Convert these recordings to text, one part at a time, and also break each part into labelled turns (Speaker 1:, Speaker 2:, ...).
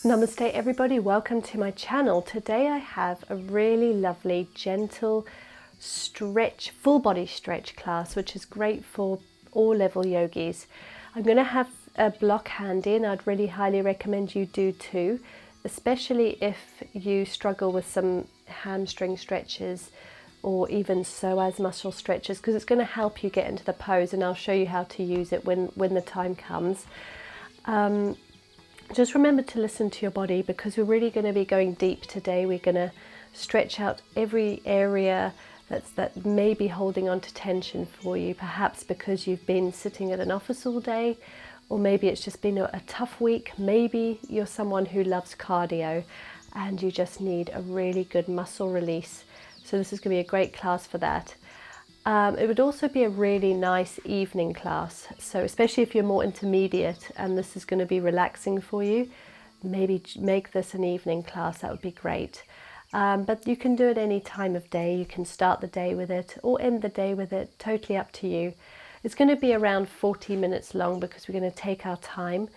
Speaker 1: Namaste everybody, welcome to my channel. Today I have a really lovely gentle stretch, full body stretch class, which is great for all level yogis. I'm going to have a block handy and I'd really highly recommend you do too, especially if you struggle with some hamstring stretches or even psoas muscle stretches, because it's going to help you get into the pose, and I'll show you how to use it when the time comes. Just remember to listen to your body, because we're really going to be going deep today. We're going to stretch out every area that may be holding on to tension for you, perhaps because you've been sitting at an office all day, or maybe it's just been a tough week. Maybe you're someone who loves cardio and you just need a really good muscle release. So this is going to be a great class for that. It would also be a really nice evening class, so especially if you're more intermediate and this is going to be relaxing for you, maybe make this an evening class. That would be great. But you can do it any time of day. You can start the day with it or end the day with it, totally up to you. It's going to be around 40 minutes long because we're going to take our time.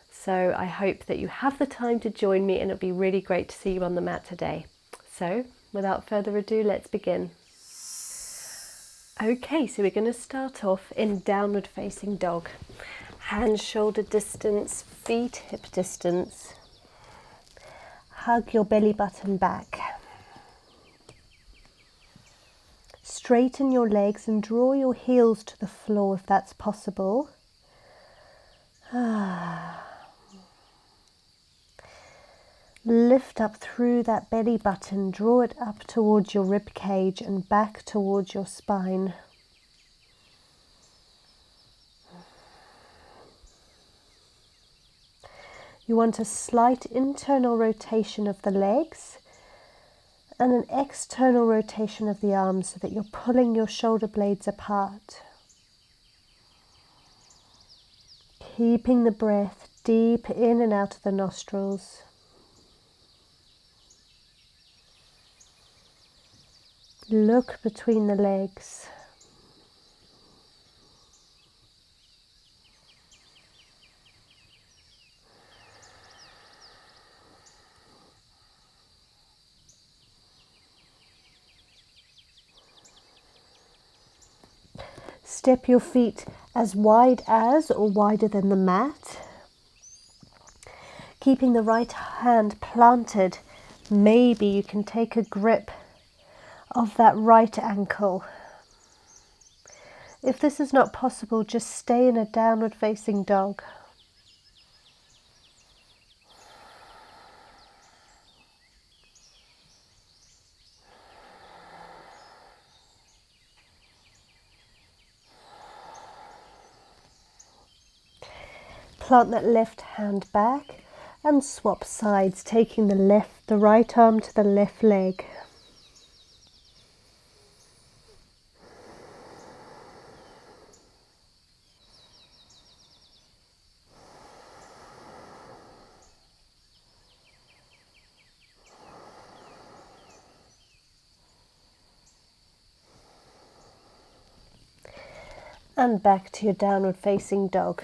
Speaker 1: So I hope that you have the time to join me, and it'll be really great to see you on the mat today. So without further ado, let's begin. Okay, so we're going to start off in downward facing dog. Hands shoulder distance, feet hip distance. Hug your belly button back. Straighten your legs and draw your heels to the floor if that's possible. Lift up through that belly button, draw it up towards your rib cage and back towards your spine. You want a slight internal rotation of the legs and an external rotation of the arms so that you're pulling your shoulder blades apart. Keeping the breath deep in and out of the nostrils. Look between the legs. Step your feet as wide as or wider than the mat. Keeping the right hand planted, maybe you can take a grip of that right ankle. If this is not possible, just stay in a downward facing dog. Plant that left hand back and swap sides, taking the right arm to the left leg. And back to your downward facing dog.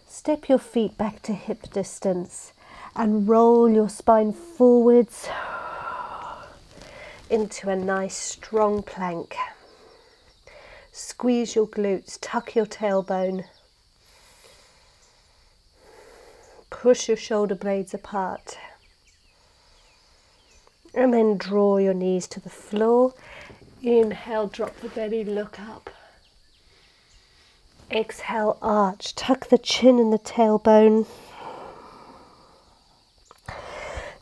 Speaker 1: Step your feet back to hip distance and roll your spine forwards into a nice strong plank. Squeeze your glutes, tuck your tailbone. Push your shoulder blades apart. And then draw your knees to the floor. Inhale, drop the belly, look up. Exhale, arch, tuck the chin and the tailbone.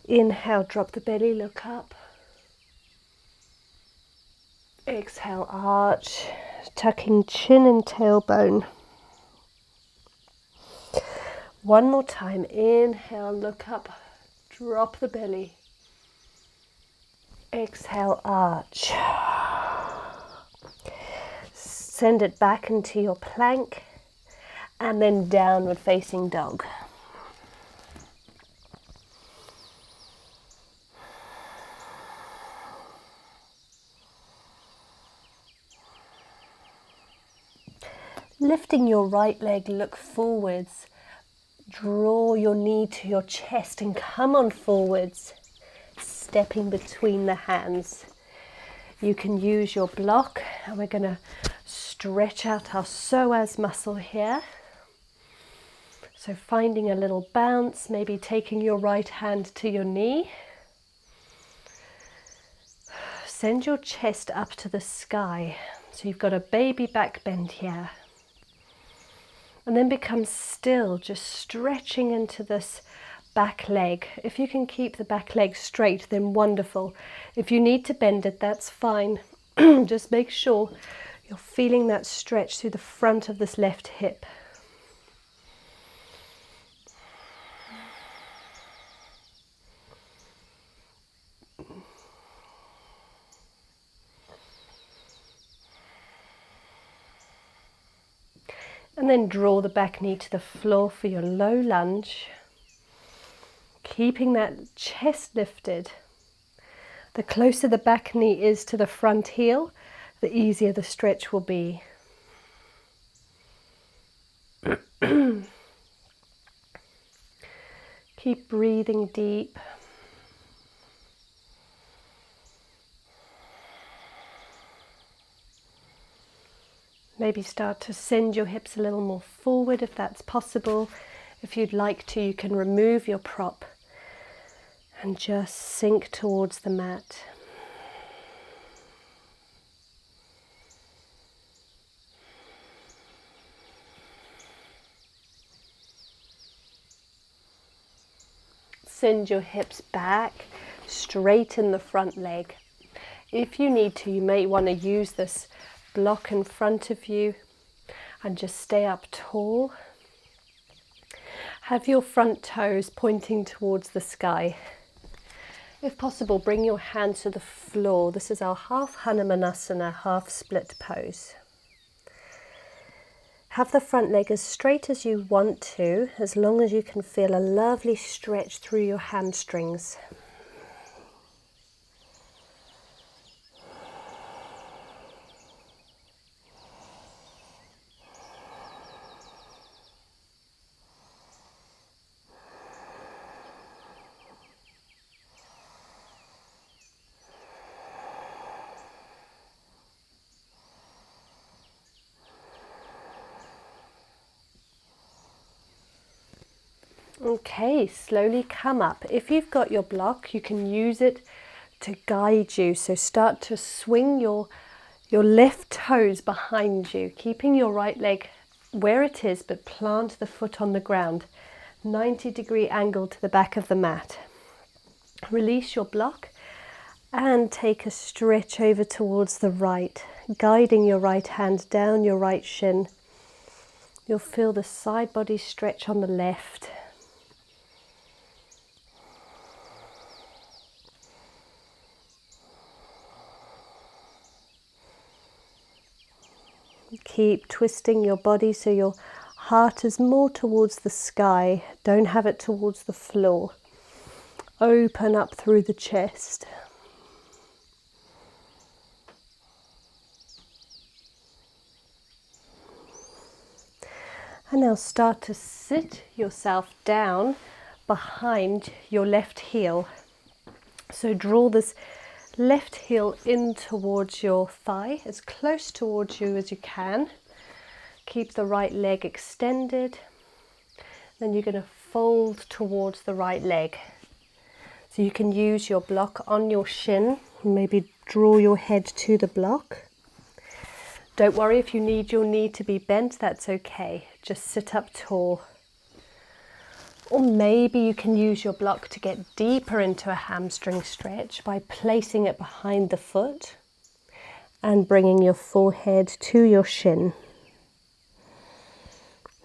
Speaker 1: Inhale, drop the belly, look up. Exhale, arch, tucking chin and tailbone. One more time, inhale, look up, drop the belly. Exhale, arch. Send it back into your plank and then downward facing dog. Lifting your right leg, look forwards. Draw your knee to your chest and come on forwards, stepping between the hands. You can use your block, and we're going to stretch out our psoas muscle here. So finding a little bounce, maybe taking your right hand to your knee. Send your chest up to the sky. So you've got a baby back bend here. And then become still, just stretching into this back leg. If you can keep the back leg straight, then wonderful. If you need to bend it, that's fine. Just make sure you're feeling that stretch through the front of this left hip. And then draw the back knee to the floor for your low lunge. Keeping that chest lifted. The closer the back knee is to the front heel, the easier the stretch will be. Keep breathing deep. Maybe start to send your hips a little more forward if that's possible. If you'd like to, you can remove your prop and just sink towards the mat. Send your hips back, straighten the front leg. If you need to, you may want to use this block in front of you and just stay up tall. Have your front toes pointing towards the sky. If possible, bring your hands to the floor. This is our half Hanumanasana, half split pose. Have the front leg as straight as you want to, as long as you can feel a lovely stretch through your hamstrings. Okay, slowly come up. If you've got your block, you can use it to guide you. So start to swing your left toes behind you, keeping your right leg where it is, but plant the foot on the ground. 90-degree angle to the back of the mat. Release your block and take a stretch over towards the right, guiding your right hand down your right shin. You'll feel the side body stretch on the left. Keep twisting your body so your heart is more towards the sky. Don't have it towards the floor. Open up through the chest. And now start to sit yourself down behind your left heel. So draw this left heel in towards your thigh, as close towards you as you can. Keep the right leg extended. Then you're going to fold towards the right leg. So you can use your block on your shin, maybe draw your head to the block. Don't worry if you need your knee to be bent, that's okay. Just sit up tall. Or maybe you can use your block to get deeper into a hamstring stretch by placing it behind the foot and bringing your forehead to your shin.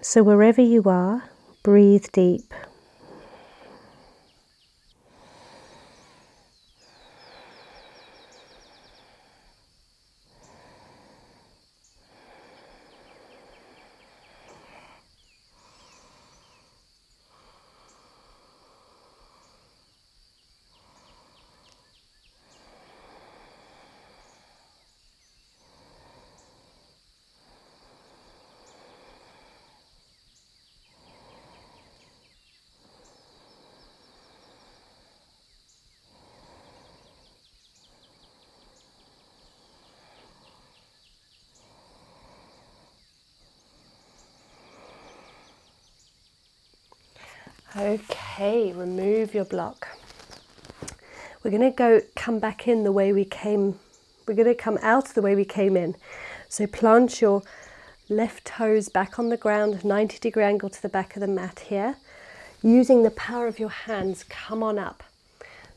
Speaker 1: So wherever you are, breathe deep. Okay, remove your block. We're going to come back in the way we came. We're going to come out the way we came in. So plant your left toes back on the ground, 90-degree angle to the back of the mat here. Using the power of your hands, come on up.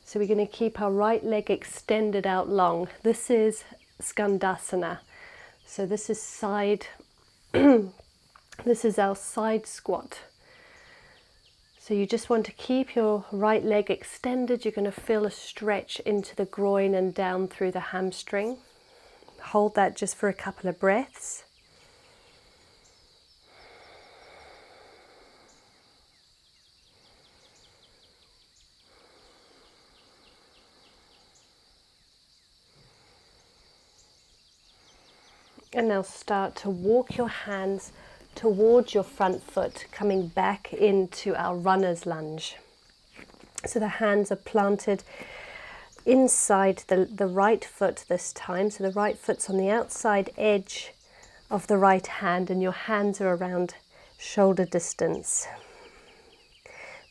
Speaker 1: So we're going to keep our right leg extended out long. This is Skandasana. So this is this is our side squat. So you just want to keep your right leg extended. You're going to feel a stretch into the groin and down through the hamstring. Hold that just for a couple of breaths. And now start to walk your hands towards your front foot, coming back into our runner's lunge. So the hands are planted inside the right foot this time. So the right foot's on the outside edge of the right hand and your hands are around shoulder distance.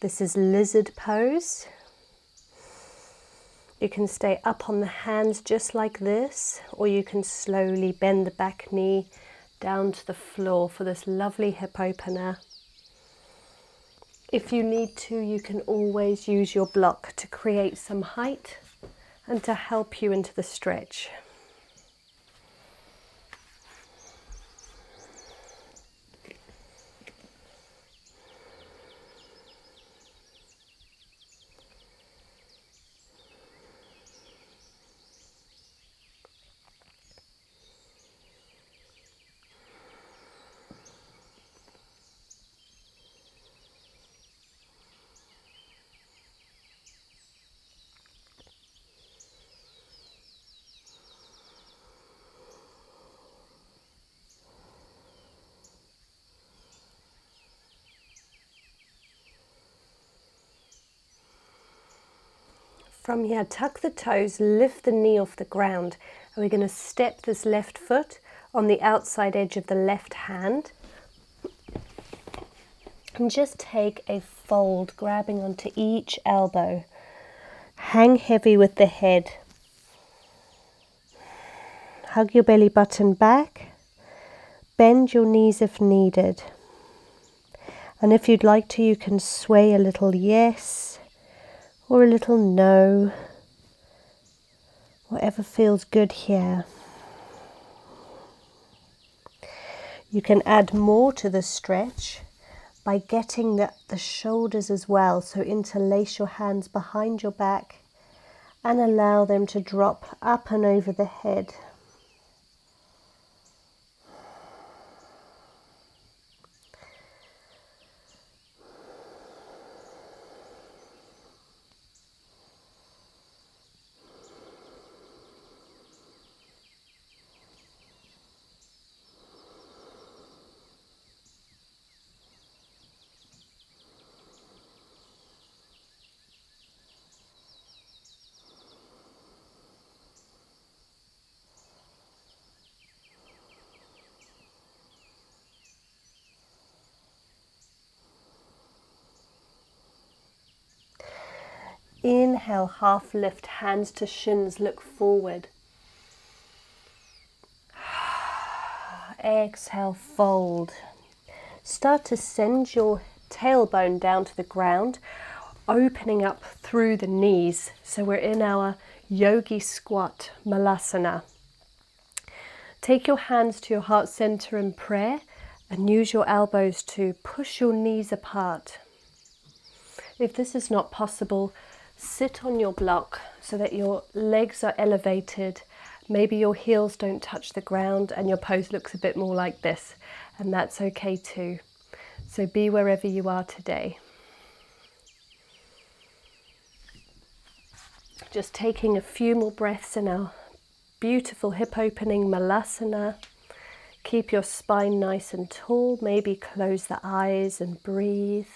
Speaker 1: This is lizard pose. You can stay up on the hands just like this, or you can slowly bend the back knee down to the floor for this lovely hip opener. If you need to, you can always use your block to create some height and to help you into the stretch. From here, tuck the toes, lift the knee off the ground, and we're going to step this left foot on the outside edge of the left hand. And just take a fold, grabbing onto each elbow. Hang heavy with the head. Hug your belly button back. Bend your knees if needed. And if you'd like to, you can sway a little yes or a little no. Whatever feels good here. You can add more to the stretch by getting the shoulders as well. So interlace your hands behind your back and allow them to drop up and over the head. Inhale, half lift, hands to shins, look forward. Exhale, fold. Start to send your tailbone down to the ground, opening up through the knees. So we're in our Yogi Squat, Malasana. Take your hands to your heart center in prayer and use your elbows to push your knees apart. If this is not possible, sit on your block so that your legs are elevated. Maybe your heels don't touch the ground and your pose looks a bit more like this, and that's okay too. So be wherever you are today. Just taking a few more breaths in our beautiful hip opening Malasana. Keep your spine nice and tall. Maybe close the eyes and breathe.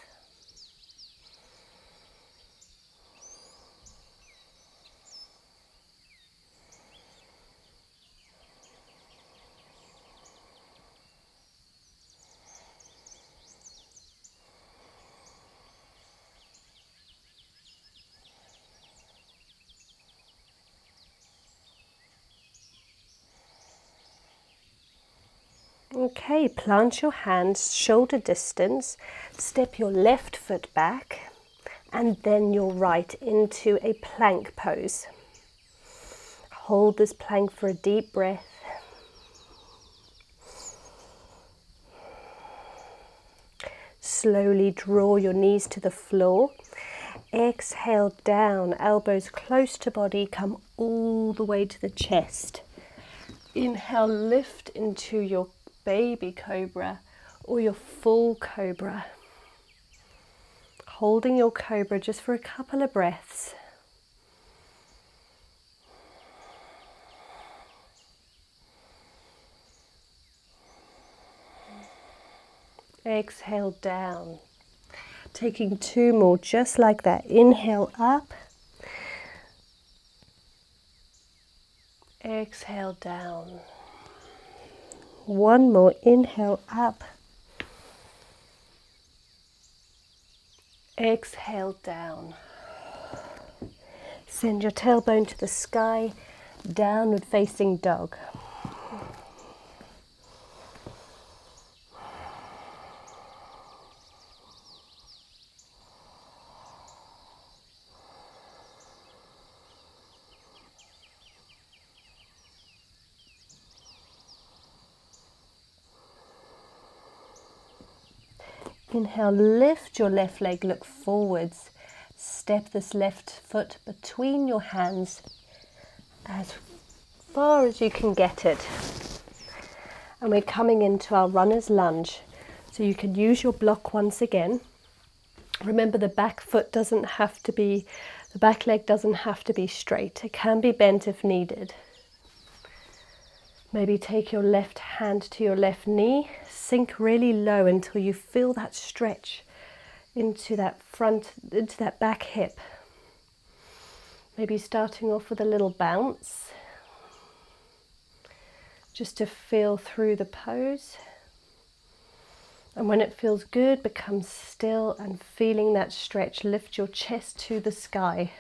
Speaker 1: Okay, plant your hands shoulder distance, step your left foot back and then your right into a plank pose. Hold this plank for a deep breath. Slowly draw your knees to the floor. Exhale down, elbows close to body, come all the way to the chest. Inhale, lift into your baby cobra or your full cobra. Holding your cobra just for a couple of breaths. Exhale down. Taking 2 more just like that. Inhale up. Exhale down. 1 more. Inhale up. Exhale down. Send your tailbone to the sky. Downward facing dog. Inhale, lift your left leg, look forwards. Step this left foot between your hands as far as you can get it. And we're coming into our runner's lunge. So you can use your block once again. Remember, the back foot doesn't have to be, the back leg doesn't have to be straight. It can be bent if needed. Maybe take your left hand to your left knee, sink really low until you feel that stretch into that back hip. Maybe starting off with a little bounce, just to feel through the pose. And when it feels good, become still and feeling that stretch. Lift your chest to the sky.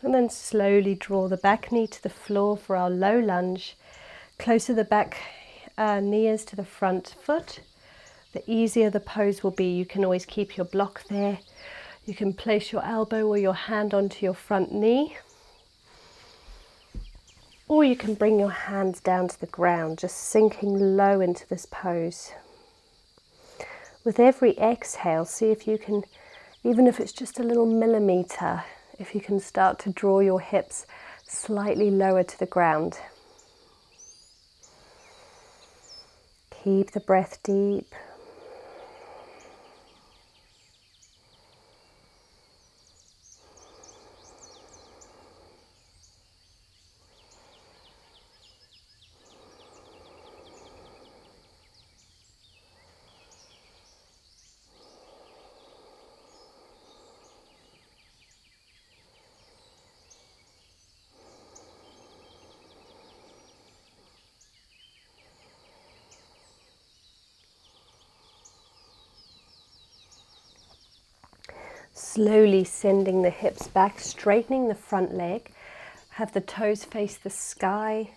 Speaker 1: And then slowly draw the back knee to the floor for our low lunge. Closer the back knee is to the front foot, the easier the pose will be. You can always keep your block there. You can place your elbow or your hand onto your front knee. Or you can bring your hands down to the ground, just sinking low into this pose. With every exhale, see if you can, even if it's just a little millimeter, if you can start to draw your hips slightly lower to the ground. Keep the breath deep. Slowly sending the hips back, straightening the front leg. Have the toes face the sky.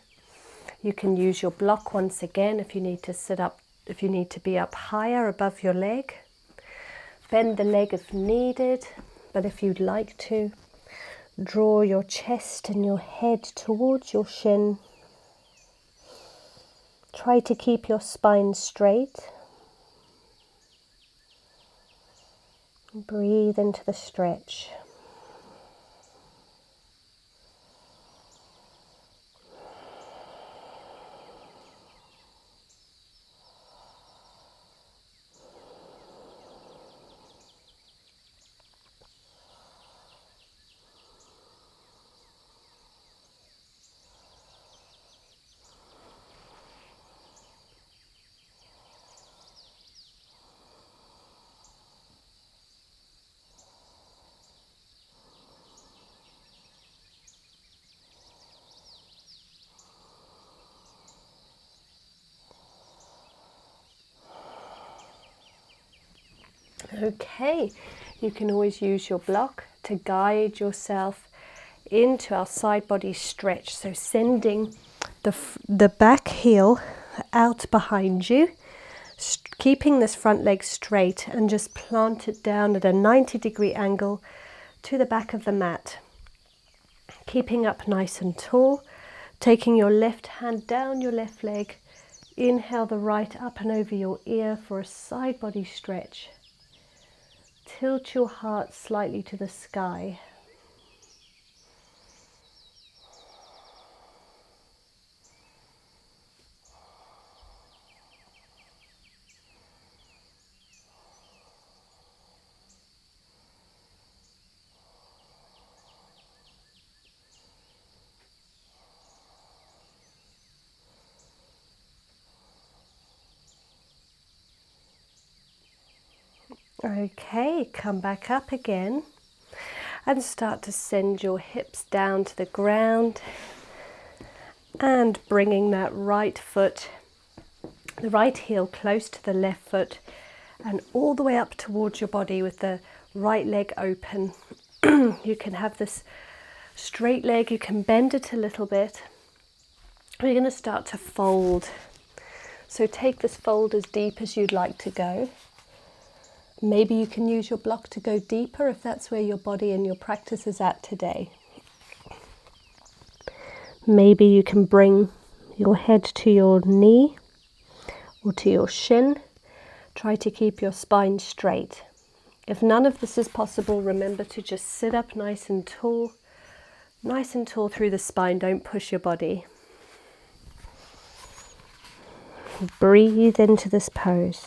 Speaker 1: You can use your block once again if you need to sit up, if you need to be up higher above your leg. Bend the leg if needed, but if you'd like to, draw your chest and your head towards your shin. Try to keep your spine straight. Breathe into the stretch. Okay, you can always use your block to guide yourself into our side body stretch. So sending the back heel out behind you, keeping this front leg straight, and just plant it down at a 90-degree angle to the back of the mat. Keeping up nice and tall, taking your left hand down your left leg, inhale the right up and over your ear for a side body stretch. Tilt your heart slightly to the sky. Okay, come back up again and start to send your hips down to the ground and bringing that right foot, the right heel close to the left foot and all the way up towards your body with the right leg open. You can have this straight leg, you can bend it a little bit. We're going to start to fold. So take this fold as deep as you'd like to go. Maybe you can use your block to go deeper if that's where your body and your practice is at today. Maybe you can bring your head to your knee or to your shin. Try to keep your spine straight. If none of this is possible, remember to just sit up nice and tall through the spine. Don't push your body. Breathe into this pose.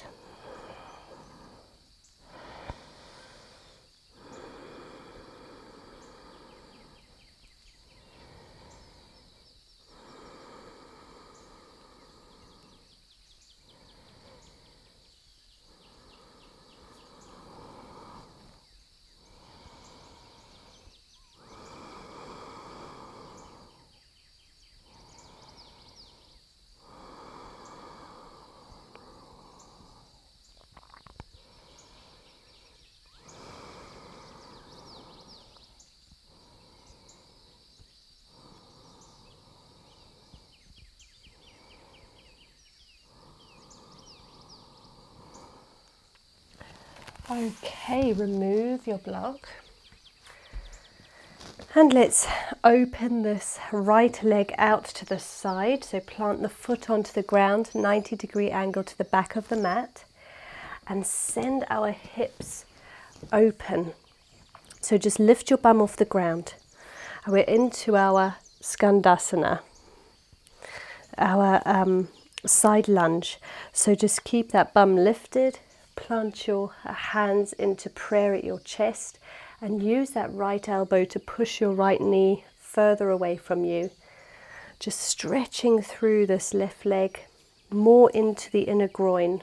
Speaker 1: Okay, remove your block. And let's open this right leg out to the side. So plant the foot onto the ground, 90-degree angle to the back of the mat. And send our hips open. So just lift your bum off the ground. And we're into our Skandasana, our side lunge. So just keep that bum lifted. Plant your hands into prayer at your chest and use that right elbow to push your right knee further away from you. Just stretching through this left leg more into the inner groin.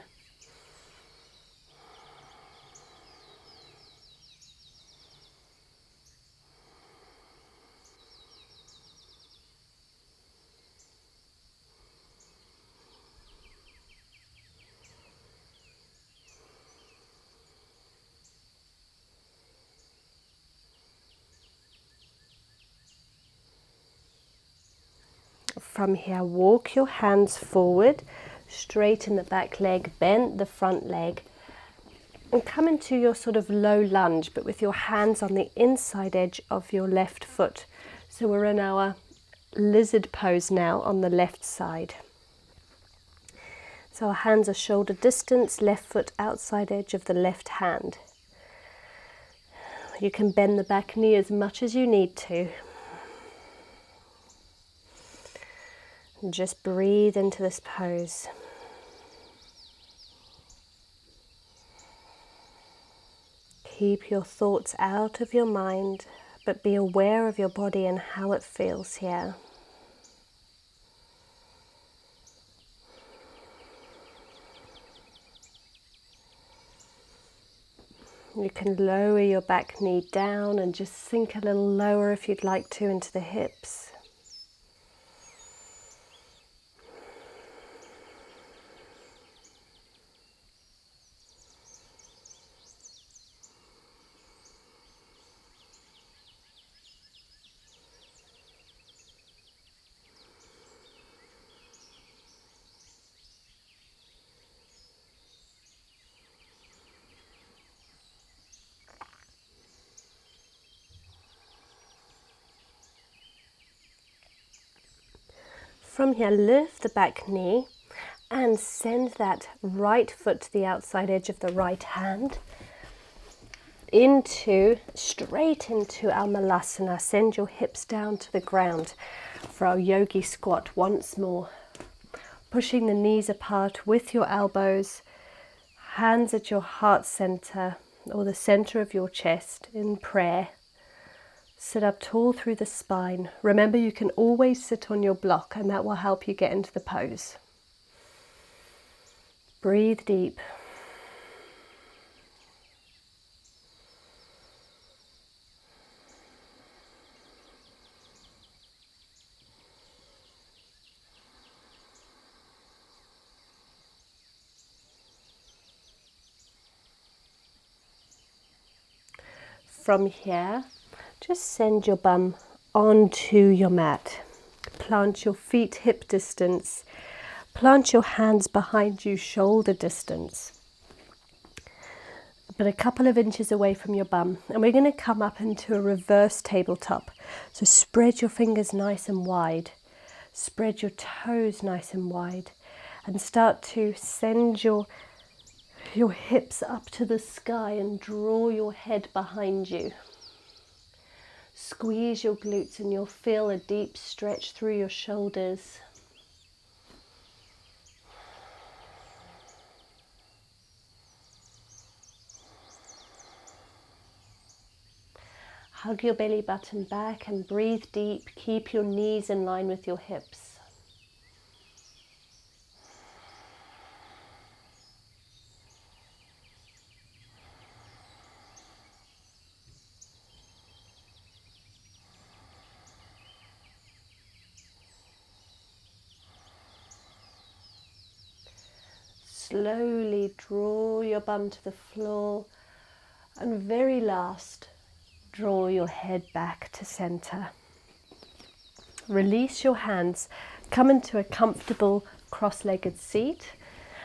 Speaker 1: From here, walk your hands forward, straighten the back leg, bend the front leg, and come into your sort of low lunge, but with your hands on the inside edge of your left foot. So we're in our lizard pose now on the left side. So our hands are shoulder distance, left foot outside edge of the left hand. You can bend the back knee as much as you need to. And just breathe into this pose. Keep your thoughts out of your mind, but be aware of your body and how it feels here. You can lower your back knee down and just sink a little lower if you'd like to into the hips. From here, lift the back knee and send that right foot to the outside edge of the right hand straight into our Malasana. Send your hips down to the ground for our Yogi Squat once more. Pushing the knees apart with your elbows, hands at your heart center or the center of your chest in prayer. Sit up tall through the spine. Remember, you can always sit on your block and that will help you get into the pose. Breathe deep. From here, just send your bum onto your mat. Plant your feet hip distance. Plant your hands behind you, shoulder distance. But a couple of inches away from your bum. And we're going to come up into a reverse tabletop. So spread your fingers nice and wide. Spread your toes nice and wide. And start to send your hips up to the sky and draw your head behind you. Squeeze your glutes and you'll feel a deep stretch through your shoulders. Hug your belly button back and breathe deep. Keep your knees in line with your hips. Slowly draw your bum to the floor, and very last, draw your head back to center. Release your hands, come into a comfortable cross-legged seat,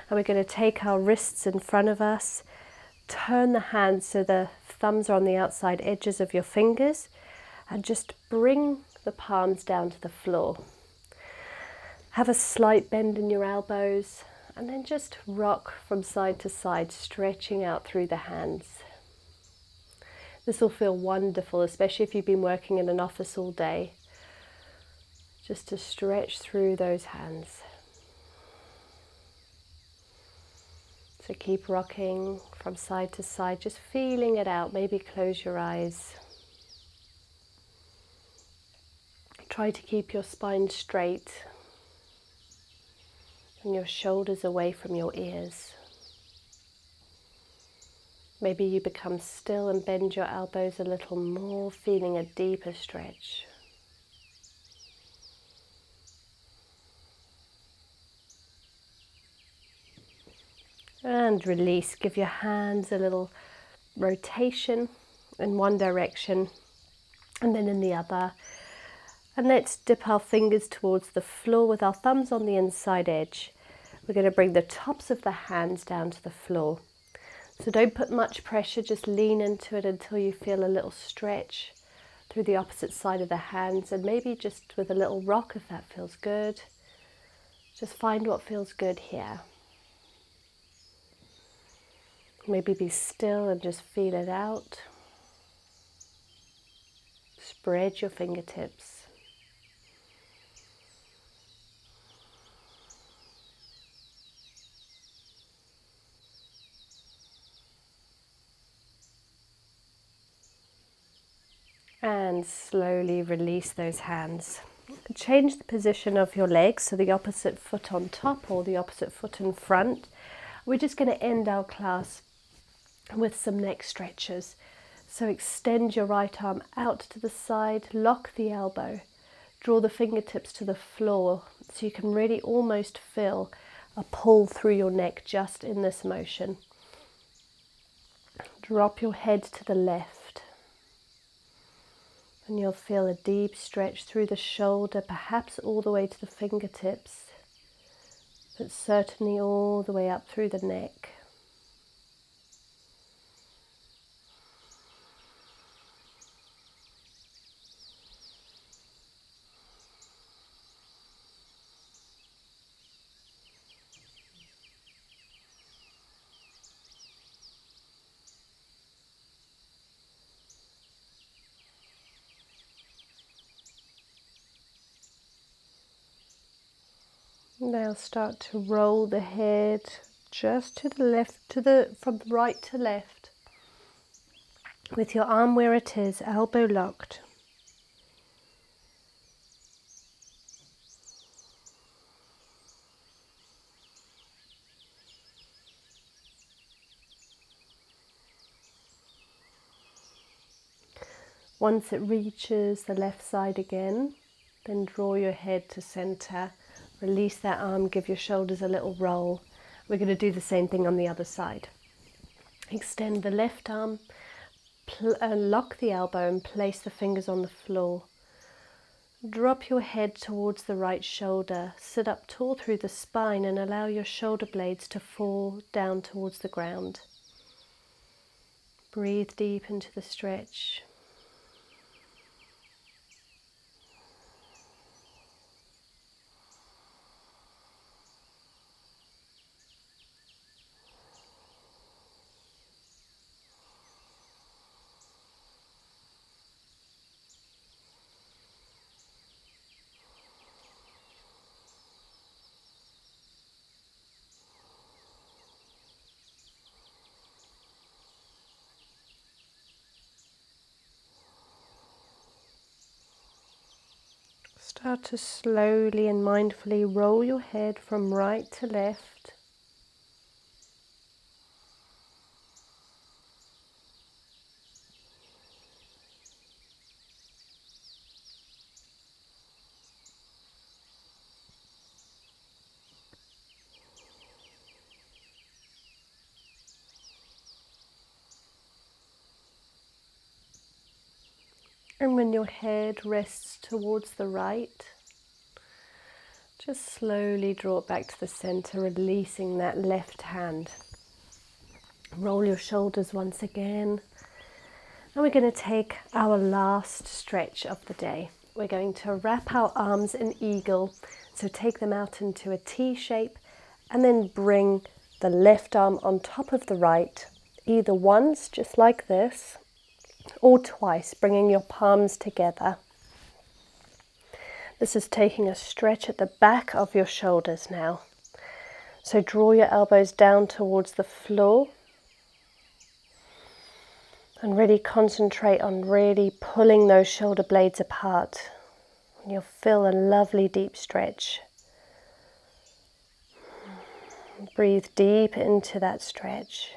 Speaker 1: and we're going to take our wrists in front of us, turn the hands so the thumbs are on the outside edges of your fingers, and just bring the palms down to the floor. Have a slight bend in your elbows, and then just rock from side to side, stretching out through the hands. This will feel wonderful, especially if you've been working in an office all day. Just to stretch through those hands. So keep rocking from side to side, just feeling it out. Maybe close your eyes. Try to keep your spine straight and your shoulders away from your ears. Maybe you become still and bend your elbows a little more, feeling a deeper stretch. And release. Give your hands a little rotation in one direction and then in the other. And let's dip our fingers towards the floor with our thumbs on the inside edge. We're going to bring the tops of the hands down to the floor. So don't put much pressure, just lean into it until you feel a little stretch through the opposite side of the hands, and maybe just with a little rock if that feels good. Just find what feels good here. Maybe be still and just feel it out. Spread your fingertips. And slowly release those hands. Change the position of your legs, so the opposite foot on top or the opposite foot in front. We're just going to end our class with some neck stretches. So extend your right arm out to the side, lock the elbow, draw the fingertips to the floor so you can really almost feel a pull through your neck just in this motion. Drop your head to the left. And you'll feel a deep stretch through the shoulder, perhaps all the way to the fingertips, but certainly all the way up through the neck. Now start to roll the head just to the left, from right to left, with your arm where it is, elbow locked. Once it reaches the left side again, then draw your head to center. Release that arm, give your shoulders a little roll. We're going to do the same thing on the other side. Extend the left arm, lock the elbow and place the fingers on the floor. Drop your head towards the right shoulder. Sit up tall through the spine and allow your shoulder blades to fall down towards the ground. Breathe deep into the stretch. Start to slowly and mindfully roll your head from right to left. And when your head rests towards the right, just slowly draw it back to the center, releasing that left hand. Roll your shoulders once again. And we're going to take our last stretch of the day. We're going to wrap our arms in eagle. So take them out into a T shape and then bring the left arm on top of the right, either once, just like this, or twice, bringing your palms together. This is taking a stretch at the back of your shoulders now. So draw your elbows down towards the floor and really concentrate on really pulling those shoulder blades apart. You'll feel a lovely deep stretch. Breathe deep into that stretch.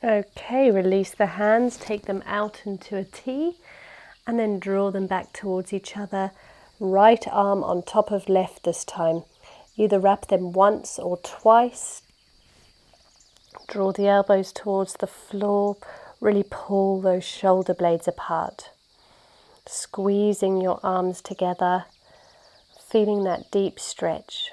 Speaker 1: Okay, release the hands, take them out into a T and then draw them back towards each other. Right arm on top of left this time. Either wrap them once or twice. Draw the elbows towards the floor. Really pull those shoulder blades apart. Squeezing your arms together. Feeling that deep stretch.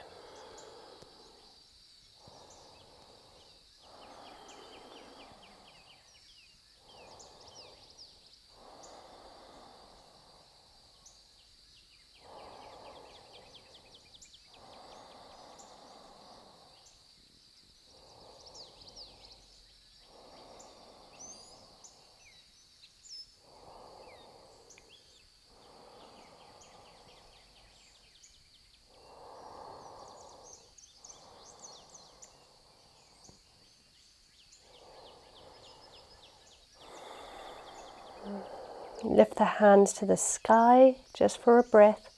Speaker 1: Lift the hands to the sky just for a breath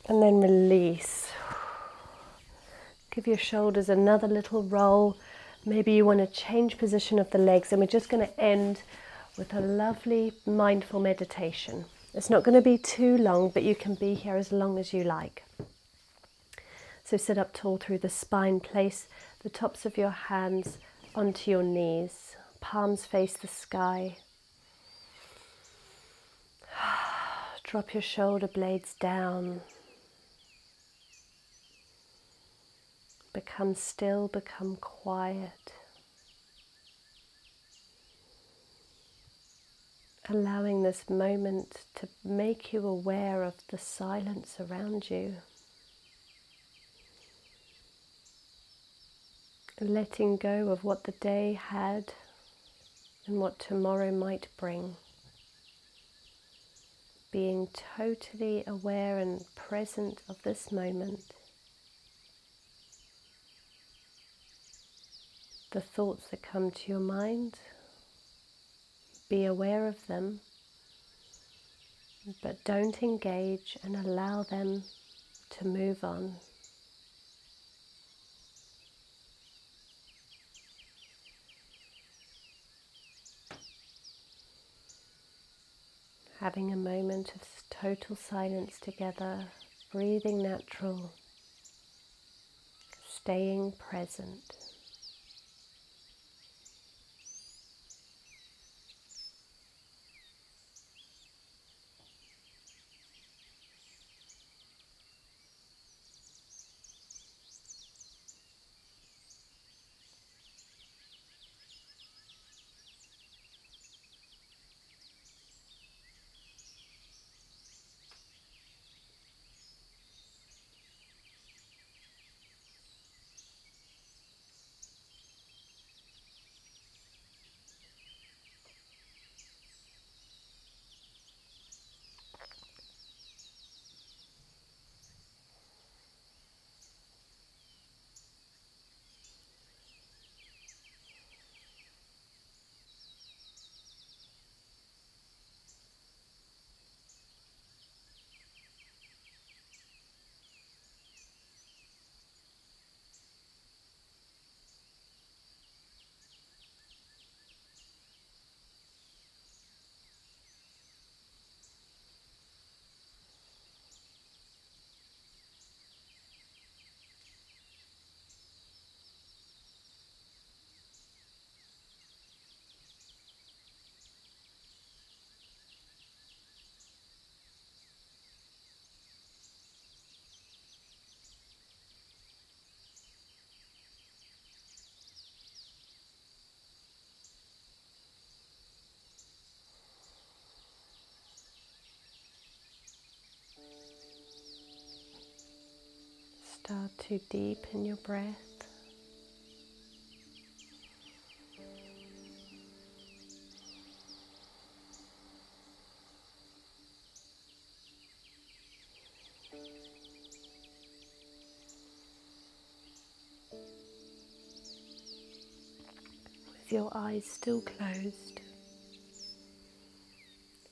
Speaker 1: and then release. Give your shoulders another little roll. Maybe you want to change position of the legs, and we're just going to end with a lovely mindful meditation. It's not going to be too long, but you can be here as long as you like. So sit up tall through the spine, place the tops of your hands onto your knees, palms face the sky. Drop your shoulder blades down. Become still, become quiet. Allowing this moment to make you aware of the silence around you. Letting go of what the day had and what tomorrow might bring. Being totally aware and present of this moment. The thoughts that come to your mind, be aware of them, but don't engage and allow them to move on. Having a moment of total silence together, breathing natural, staying present. Start to deepen your breath. With your eyes still closed,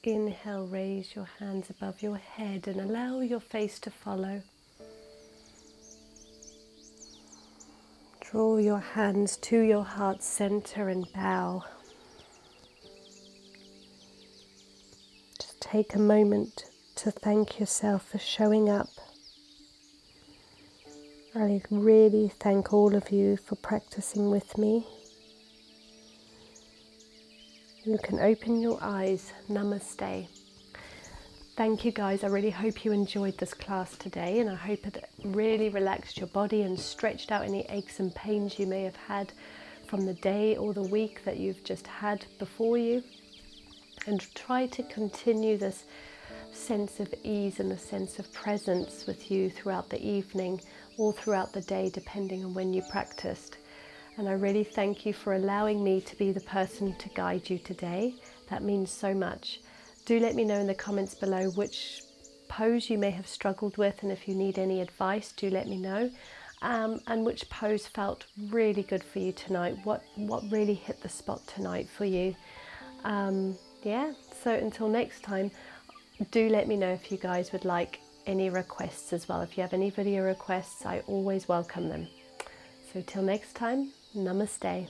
Speaker 1: inhale, raise your hands above your head and allow your face to follow. Draw your hands to your heart center and bow. Just take a moment to thank yourself for showing up. I really thank all of you for practicing with me. You can open your eyes. Namaste. Thank you guys. I really hope you enjoyed this class today, and I hope it really relaxed your body and stretched out any aches and pains you may have had from the day or the week that you've just had before you. And try to continue this sense of ease and a sense of presence with you throughout the evening or throughout the day, depending on when you practiced. And I really thank you for allowing me to be the person to guide you today. That means so much. Do let me know in the comments below which pose you may have struggled with, and if you need any advice, do let me know. And which pose felt really good for you tonight. What really hit the spot tonight for you. Yeah, so until next time, do let me know if you guys would like any requests as well. If you have any video requests, I always welcome them. So till next time, namaste.